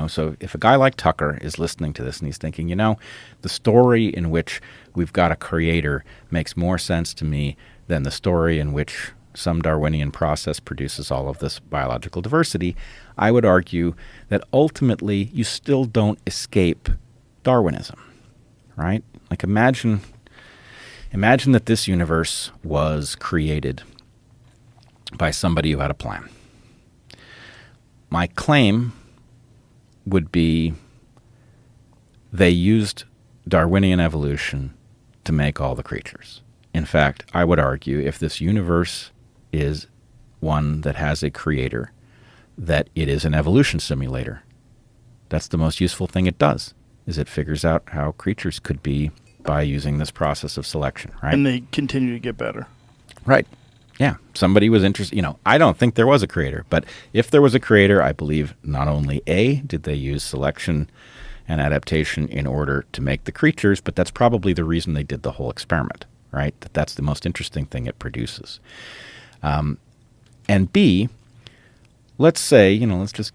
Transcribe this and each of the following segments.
So if a guy like Tucker is listening to this and he's thinking, the story in which we've got a creator makes more sense to me than the story in which some Darwinian process produces all of this biological diversity, I would argue that ultimately you still don't escape Darwinism, right? Like imagine that this universe was created by somebody who had a plan. My claim would be they used Darwinian evolution to make all the creatures. In fact, I would argue if this universe is one that has a creator, that it is an evolution simulator. That's the most useful thing it does, is it figures out how creatures could be by using this process of selection, right? And they continue to get better. Right. Yeah. Somebody was interested. I don't think there was a creator, but if there was a creator, I believe not only did they use selection and adaptation in order to make the creatures, but that's probably the reason they did the whole experiment, right? That's the most interesting thing it produces. And B, let's say, let's just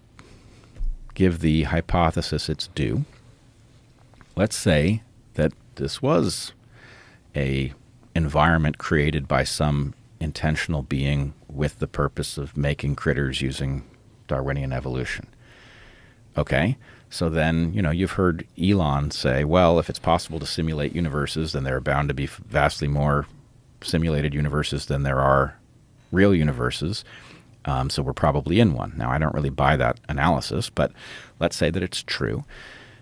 give the hypothesis its due. Let's say that this was a environment created by some intentional being with the purpose of making critters using Darwinian evolution. Okay, so then, you've heard Elon say, well, if it's possible to simulate universes, then there are bound to be vastly more simulated universes than there are real universes. So we're probably in one. Now, I don't really buy that analysis, but let's say that it's true.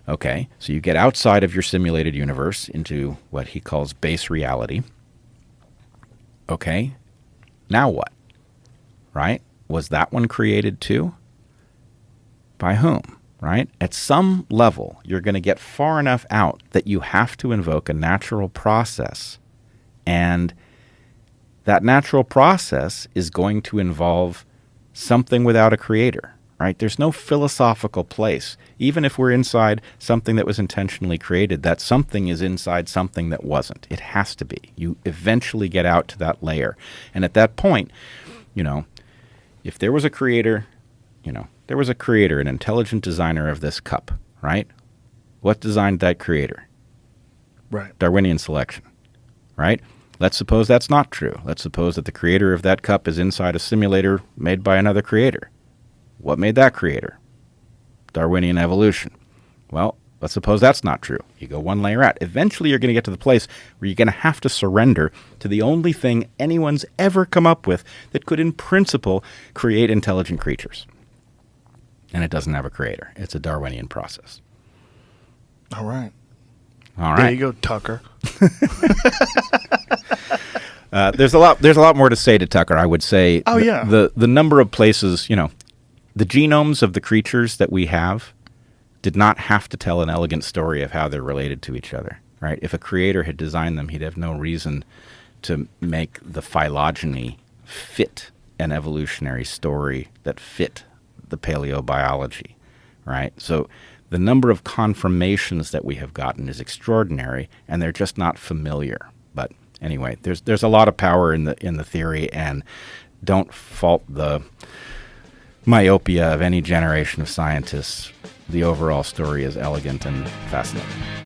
Okay, so you get outside of your simulated universe into what he calls base reality. Okay, now what? Right? Was that one created too? By whom? Right? At some level, you're going to get far enough out that you have to invoke a natural process. And that natural process is going to involve something without a creator, right? There's no philosophical place. Even if we're inside something that was intentionally created, that something is inside something that wasn't. It has to be. You eventually get out to that layer. And at that point, if there was a creator, there was a creator, an intelligent designer of this cup, right? What designed that creator? Right. Darwinian selection, right? Let's suppose that's not true. Let's suppose that the creator of that cup is inside a simulator made by another creator. What made that creator? Darwinian evolution. Well, let's suppose that's not true. You go one layer out. Eventually, you're going to get to the place where you're going to have to surrender to the only thing anyone's ever come up with that could, in principle, create intelligent creatures. And it doesn't have a creator. It's a Darwinian process. All right. All right. There you go, Tucker. There's a lot more to say to Tucker. I would say. Oh, yeah. The number of places, the genomes of the creatures that we have did not have to tell an elegant story of how they're related to each other, right? If a creator had designed them, he'd have no reason to make the phylogeny fit an evolutionary story that fit the paleobiology, right? So the number of confirmations that we have gotten is extraordinary, and they're just not familiar. But anyway, there's a lot of power in the theory, and don't fault the myopia of any generation of scientists. The overall story is elegant and fascinating.